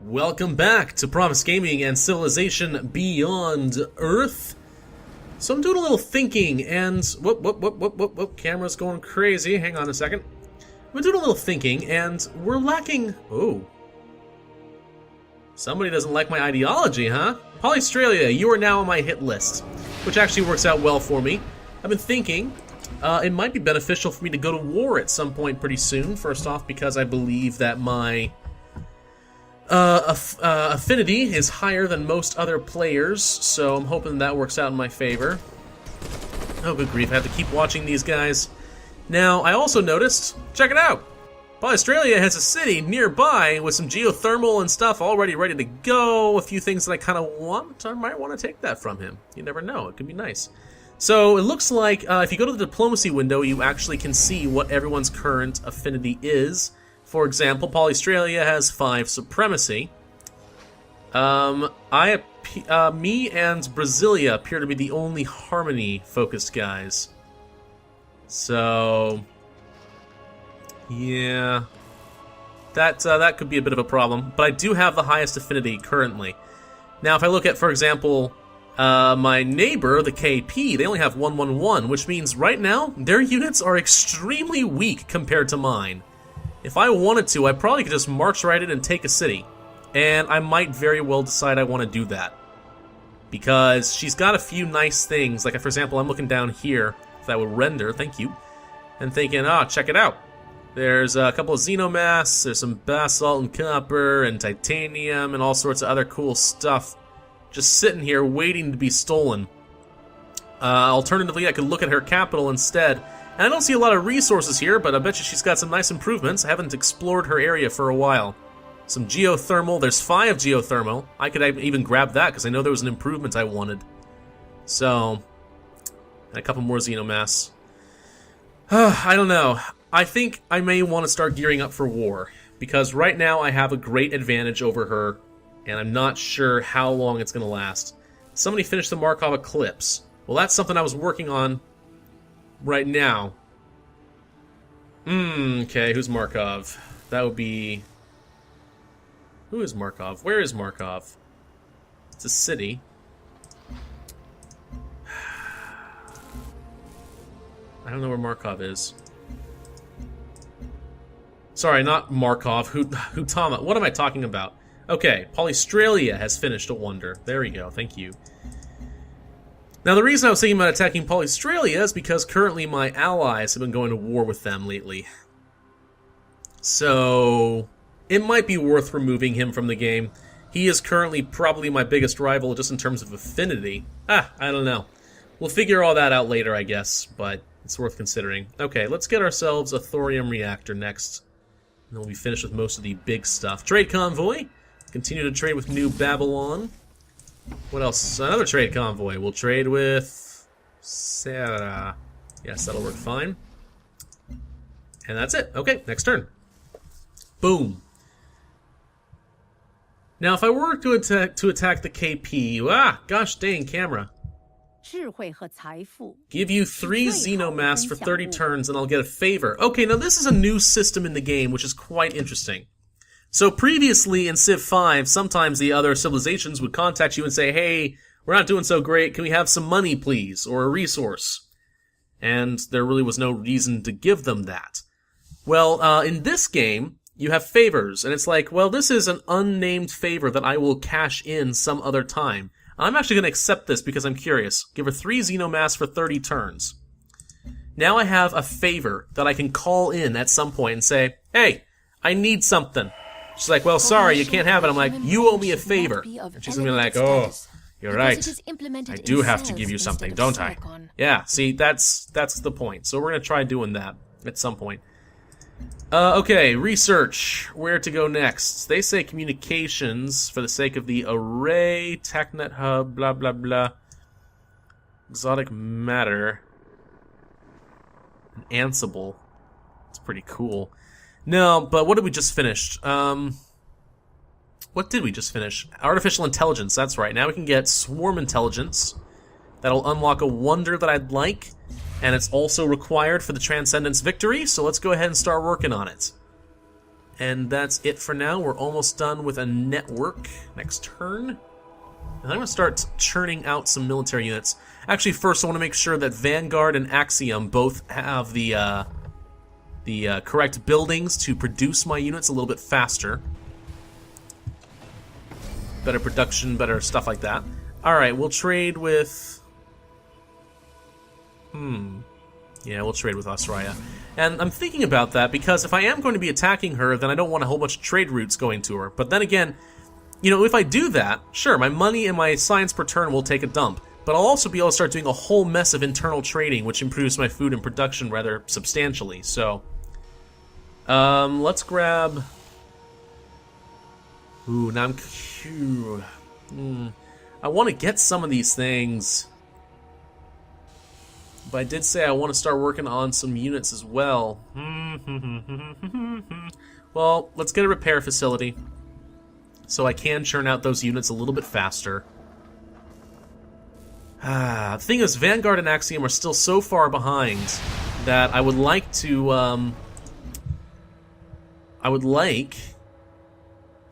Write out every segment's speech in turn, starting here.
Welcome back to Pravus Gaming and Civilization Beyond Earth. So I'm doing a little thinking and... Whoop, camera's going crazy. Hang on a second. I'm doing a little thinking and we're lacking... Oh. Somebody doesn't like my ideology, huh? Polystralia, you are now on my hit list, which actually works out well for me. I've been thinking it might be beneficial for me to go to war at some point pretty soon. First off, because I believe that my... affinity is higher than most other players, so I'm hoping that works out in my favor. Oh, good grief, I have to keep watching these guys. Now, I also noticed, check it out! Australia has a city nearby with some geothermal and stuff already ready to go. A few things that I kind of want. I might want to take that from him. You never know, it could be nice. So, it looks like if you go to the diplomacy window, you actually can see what everyone's current affinity is. For example, Polystralia has 5 supremacy. Me and Brasilia appear to be the only harmony-focused guys. So, yeah, that could be a bit of a problem. But I do have the highest affinity currently. Now, if I look at, for example, my neighbor, the KP, they only have 111, which means right now their units are extremely weak compared to mine. If I wanted to, I probably could just march right in and take a city. And I might very well decide I want to do that. Because she's got a few nice things. Like, for example, I'm looking down here. If that would render, thank you. And thinking, check it out. There's a couple of xenomass, there's some basalt and copper and titanium and all sorts of other cool stuff. Just sitting here waiting to be stolen. Alternatively, I could look at her capital instead. And I don't see a lot of resources here, but I bet you she's got some nice improvements. I haven't explored her area for a while. Some geothermal. There's 5 geothermal. I could even grab that, because I know there was an improvement I wanted. So, and a couple more xenomass. I don't know. I think I may want to start gearing up for war, because right now I have a great advantage over her, and I'm not sure how long it's going to last. Somebody finished the Markov Eclipse. Well, that's something I was working on right now. Okay, who's Markov? That would be... Who is Markov? Where is Markov? It's a city. I don't know where Markov is. Sorry, not Markov. Hutama. What am I talking about? Okay, Polystralia has finished a wonder. There we go, thank you. Now, the reason I was thinking about attacking Polystralia is because currently my allies have been going to war with them lately. So, it might be worth removing him from the game. He is currently probably my biggest rival just in terms of affinity. I don't know. We'll figure all that out later, I guess, but it's worth considering. Okay, let's get ourselves a Thorium Reactor next. And then we'll be finished with most of the big stuff. Trade convoy. Continue to trade with New Babylon. What else? Another trade convoy. We'll trade with Sarah. Yes, that'll work fine. And that's it. Okay, next turn. Boom. Now, if I were to attack the KP, gosh dang, camera. Give you 3 xenomass for 30 turns and I'll get a favor. Okay, now this is a new system in the game, which is quite interesting. So previously in Civ 5, sometimes the other civilizations would contact you and say, hey, we're not doing so great, can we have some money please, or a resource? And there really was no reason to give them that. Well, in this game, you have favors, and it's like, well, this is an unnamed favor that I will cash in some other time. I'm actually going to accept this because I'm curious. Give her 3 xenomass for 30 turns. Now I have a favor that I can call in at some point and say, hey, I need something. She's like, well, sorry, you can't have it. I'm like, you owe me a favor. And she's going to be like, oh, you're right. I do have to give you something, don't I? Yeah, see, that's the point. So we're going to try doing that at some point. Okay, research. Where to go next? They say communications for the sake of the array, TechNet hub, blah, blah, blah. Exotic matter. An Ansible. It's pretty cool. No, but what did we just finish? What did we just finish? Artificial intelligence, that's right. Now we can get swarm intelligence. That'll unlock a wonder that I'd like. And it's also required for the Transcendence victory, so let's go ahead and start working on it. And that's it for now. We're almost done with a network. Next turn. And I'm going to start churning out some military units. Actually, first I want to make sure that Vanguard and Axiom both have the correct buildings to produce my units a little bit faster. Better production, better stuff like that. Alright, we'll trade with... Yeah, we'll trade with Australia. And I'm thinking about that because if I am going to be attacking her, then I don't want a whole bunch of trade routes going to her. But then again, you know, if I do that, sure, my money and my science per turn will take a dump. But I'll also be able to start doing a whole mess of internal trading, which improves my food and production rather substantially. So, let's grab... Ooh, now I want to get some of these things. But I did say I want to start working on some units as well. Well, let's get a repair facility so I can churn out those units a little bit faster. The thing is, Vanguard and Axiom are still so far behind that I would like to,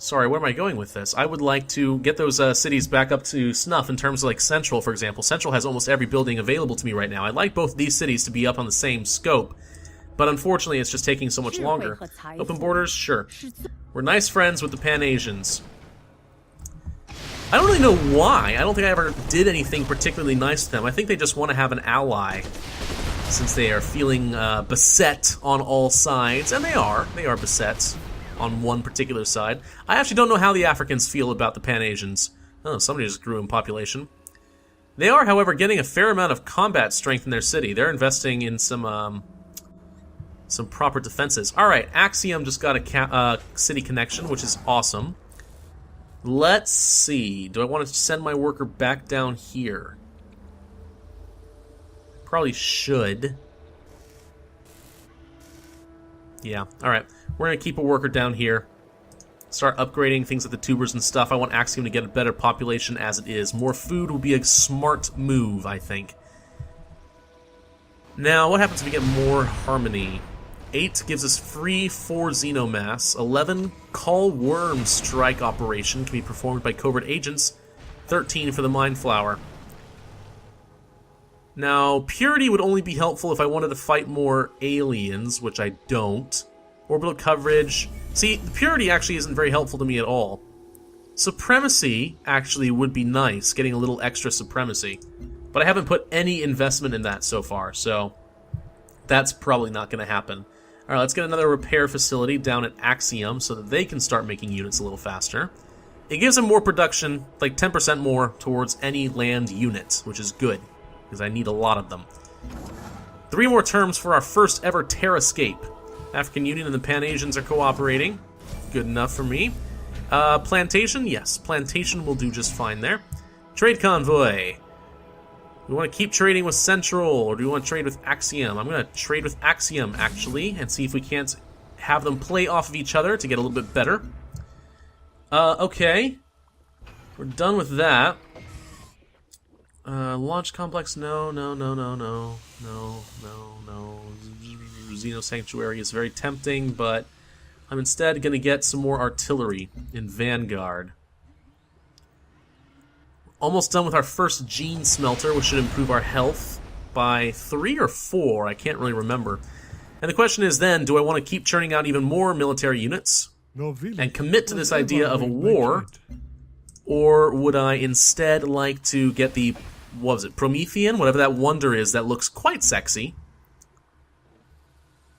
Sorry, where am I going with this? I would like to get those cities back up to snuff in terms of, like, Central, for example. Central has almost every building available to me right now. I'd like both these cities to be up on the same scope, but unfortunately it's just taking so much longer. Open borders? Sure. We're nice friends with the Pan-Asians. I don't really know why. I don't think I ever did anything particularly nice to them. I think they just want to have an ally, since they are feeling beset on all sides, and they are. They are beset on one particular side. I actually don't know how the Africans feel about the Pan-Asians. Oh, somebody just grew in population. They are, however, getting a fair amount of combat strength in their city. They're investing in some proper defenses. Alright, Axiom just got a city connection, which is awesome. Let's see. Do I want to send my worker back down here? Probably should. Yeah, alright. We're going to keep a worker down here. Start upgrading things like the tubers and stuff. I want Axiom to get a better population as it is. More food would be a smart move, I think. Now, what happens if we get more harmony? 8 gives us free 4 Xenomass. 11, Call Worm Strike operation can be performed by covert agents. 13 for the Mind Flower. Now, Purity would only be helpful if I wanted to fight more aliens, which I don't. Orbital coverage. See, the Purity actually isn't very helpful to me at all. Supremacy actually would be nice, getting a little extra supremacy. But I haven't put any investment in that so far, so that's probably not going to happen. Alright, let's get another repair facility down at Axiom so that they can start making units a little faster. It gives them more production, like 10% more towards any land unit, which is good, because I need a lot of them. 3 more terms for our first ever Terrascape. African Union and the Pan-Asians are cooperating. Good enough for me. Plantation? Yes, plantation will do just fine there. Trade convoy. We want to keep trading with Central, or do we want to trade with Axiom? I'm going to trade with Axiom, actually, and see if we can't have them play off of each other to get a little bit better. Okay. We're done with that. Launch complex, no. Xeno Sanctuary is very tempting, but I'm instead going to get some more artillery in Vanguard. Almost done with our first gene smelter, which should improve our health by 3 or 4, I can't really remember. And the question is then, do I want to keep churning out even more military units and commit to this idea of a war, or would I instead like to get the, what was it, Promethean? Whatever that wonder is that looks quite sexy.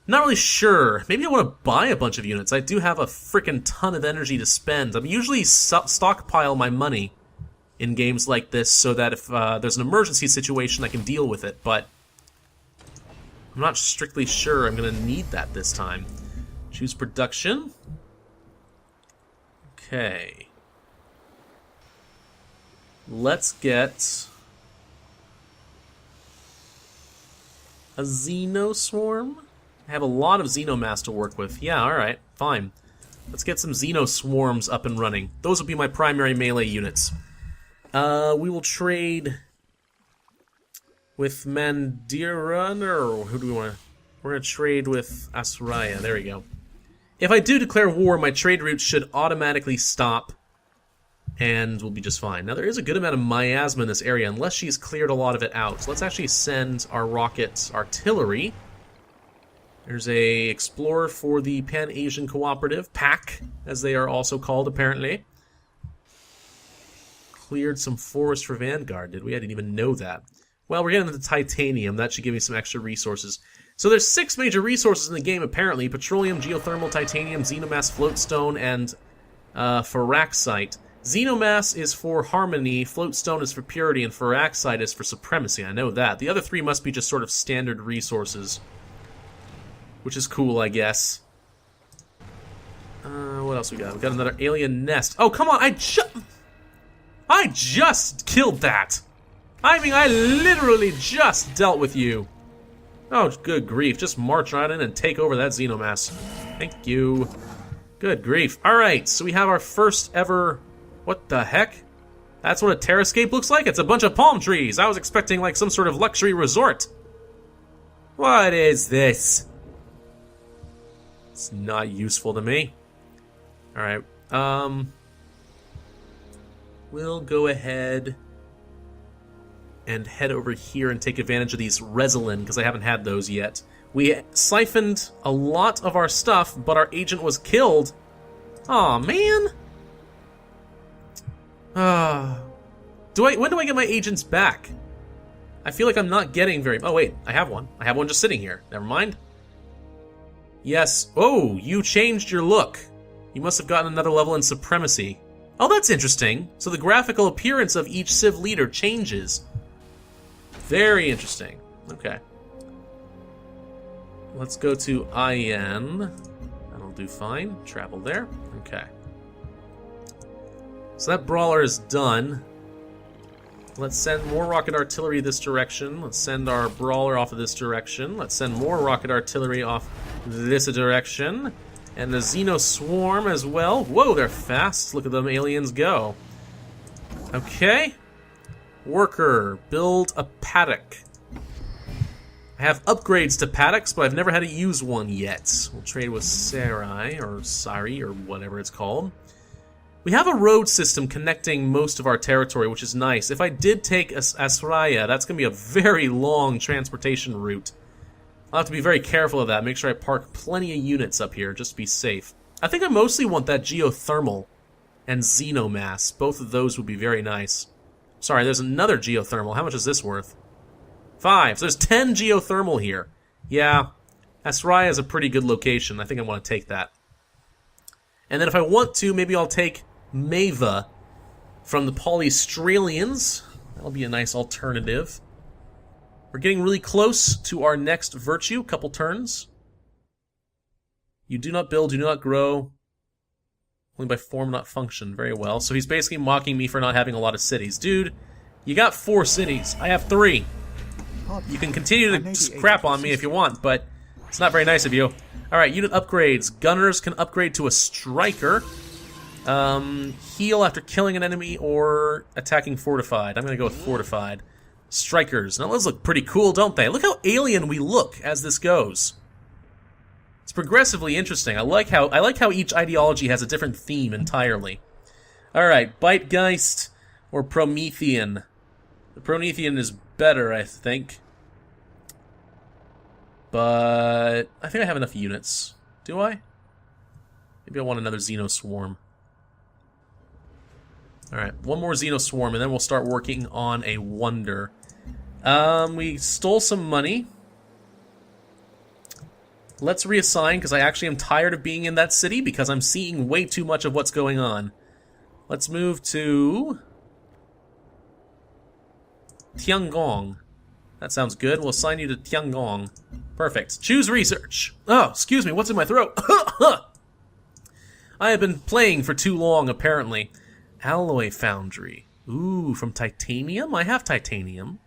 Not really sure. Maybe I want to buy a bunch of units. I do have a frickin' ton of energy to spend. I'm usually stockpile my money in games like this so that if there's an emergency situation I can deal with it, but I'm not strictly sure I'm going to need that this time. Choose production. Okay. Let's get a Xenoswarm. I have a lot of Xenomass to work with. Yeah, alright, fine. Let's get some Xenoswarms up and running. Those will be my primary melee units. We will trade with Mandira, or who do we want to... We're going to trade with Asuraya, there we go. If I do declare war, my trade routes should automatically stop, and we'll be just fine. Now, there is a good amount of miasma in this area, unless she's cleared a lot of it out. So let's actually send our rocket artillery. There's a explorer for the Pan-Asian Cooperative, PAC, as they are also called, apparently. Cleared some forest for Vanguard, did we? I didn't even know that. Well, we're getting into titanium. That should give me some extra resources. So there's 6 major resources in the game, apparently. Petroleum, geothermal, titanium, xenomass, floatstone, and ferraxite. Xenomass is for harmony, floatstone is for purity, and ferraxite is for supremacy. I know that. The other 3 must be just sort of standard resources. Which is cool, I guess. What else we got? We got another alien nest. Oh, come on! I just killed that! I mean, I literally just dealt with you. Oh, good grief. Just march right in and take over that xenomass. Thank you. Good grief. Alright, so we have our first ever... What the heck? That's what a terrascape looks like? It's a bunch of palm trees. I was expecting like some sort of luxury resort. What is this? It's not useful to me. Alright, we'll go ahead and head over here and take advantage of these resilin, because I haven't had those yet. We siphoned a lot of our stuff, but our agent was killed. Aw, man. When do I get my agents back? I feel like I'm not getting very... Oh, wait, I have one. I have one just sitting here. Never mind. Yes. Oh, you changed your look. You must have gotten another level in supremacy. Oh, that's interesting. So the graphical appearance of each Civ leader changes. Very interesting. Okay. Let's go to IN. That'll do fine. Travel there. Okay. So that brawler is done. Let's send more rocket artillery this direction. Let's send our brawler off of this direction. Let's send more rocket artillery off this direction. And the Xeno Swarm as well. Whoa, they're fast. Look at them aliens go. Okay. Worker, build a paddock. I have upgrades to paddocks, but I've never had to use one yet. We'll trade with Sarai, or Sari, or whatever it's called. We have a road system connecting most of our territory, which is nice. If I did take Asraya, that's going to be a very long transportation route. I'll have to be very careful of that. Make sure I park plenty of units up here, just to be safe. I think I mostly want that geothermal and xenomass. Both of those would be very nice. Sorry, there's another geothermal. How much is this worth? 5. So there's 10 geothermal here. Yeah, Asraya is a pretty good location. I think I want to take that. And then if I want to, maybe I'll take Mava from the Polystralians. That'll be a nice alternative. We're getting really close to our next virtue. Couple turns. You do not build, do not grow. Only by form, not function. Very well. So he's basically mocking me for not having a lot of cities. Dude, you got 4 cities. I have 3. You can continue to crap on me if you want, but it's not very nice of you. Alright, unit upgrades. Gunners can upgrade to a striker. Heal after killing an enemy or attacking fortified. I'm going to go with fortified. Strikers. Now those look pretty cool, don't they? Look how alien we look as this goes. It's progressively interesting. I like how each ideology has a different theme entirely. Alright, Bitegeist or Promethean. The Promethean is better, I think. But I think I have enough units. Do I? Maybe I want another Xeno Swarm. Alright, one more Xeno Swarm, and then we'll start working on a wonder. We stole some money. Let's reassign, because I actually am tired of being in that city, because I'm seeing way too much of what's going on. Let's move to Tiangong. That sounds good. We'll assign you to Tiangong. Perfect. Choose research. Oh, excuse me, what's in my throat? I have been playing for too long, apparently. Alloy Foundry. Ooh, from titanium? I have titanium.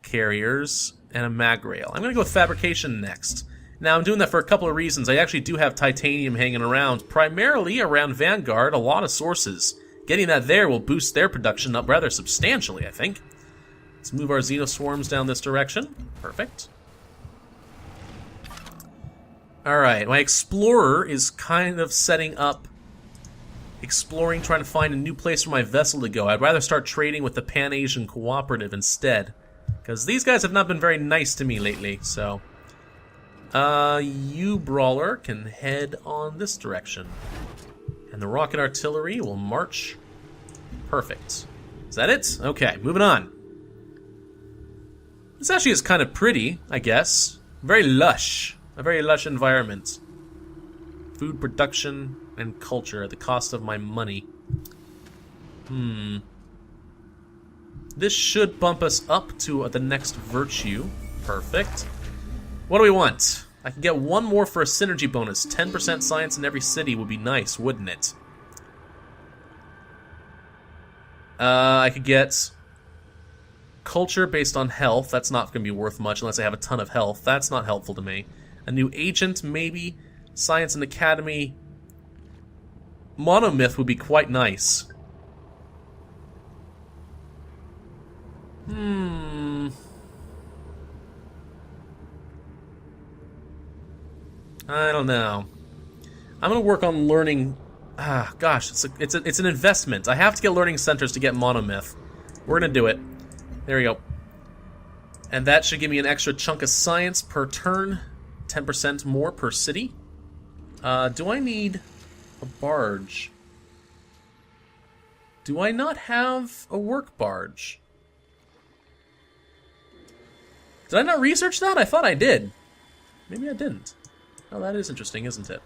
Carriers, and a magrail. I'm going to go with fabrication next. Now, I'm doing that for a couple of reasons. I actually do have titanium hanging around, primarily around Vanguard, a lot of sources. Getting that there will boost their production up rather substantially, I think. Let's move our Xenoswarms down this direction. Perfect. Alright, my explorer is kind of setting up, exploring, trying to find a new place for my vessel to go. I'd rather start trading with the Pan-Asian Cooperative instead, because these guys have not been very nice to me lately, so... you, Brawler, can head on this direction. And the rocket artillery will march. Perfect. Is that it? Okay, moving on. This actually is kind of pretty, I guess. Very lush. A very lush environment. Food production and culture at the cost of my money. This should bump us up to the next virtue. Perfect. What do we want? I can get one more for a synergy bonus. 10% science in every city would be nice, wouldn't it? I could get culture based on health. That's not going to be worth much unless I have a ton of health. That's not helpful to me. A new agent, maybe. Science and Academy. Monomyth would be quite nice. I don't know. I'm gonna work on learning. Gosh, it's an investment. I have to get learning centers to get Monomyth. We're gonna do it. There we go. And that should give me an extra chunk of science per turn. 10% more per city. Do I need a barge? Do I not have a work barge? Did I not research that? I thought I did. Maybe I didn't. Oh, that is interesting, isn't it?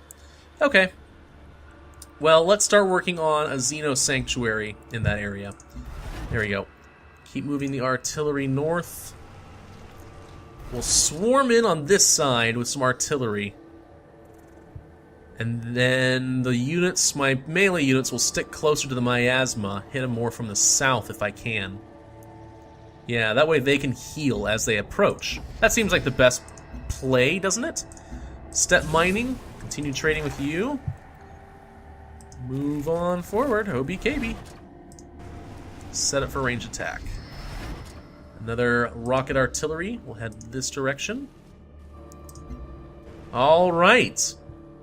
Okay. Well, let's start working on a Xeno Sanctuary in that area. There we go. Keep moving the artillery north. We'll swarm in on this side with some artillery. And then the units, my melee units, will stick closer to the miasma. Hit them more from the south if I can. Yeah, that way they can heal as they approach. That seems like the best play, doesn't it? Step mining. Continue trading with you. Move on forward. OBKB. Set up for range attack. Another rocket artillery. We'll head this direction. Alright.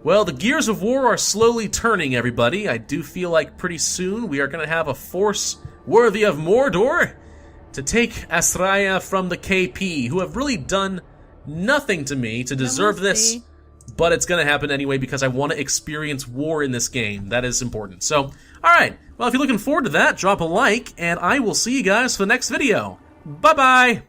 Well, the gears of war are slowly turning, everybody. I do feel like pretty soon we are going to have a force worthy of Mordor to take Asraya from the KP, who have really done nothing to me to deserve this. But it's going to happen anyway because I want to experience war in this game. That is important. So, alright. Well, if you're looking forward to that, drop a like, and I will see you guys for the next video. Bye-bye!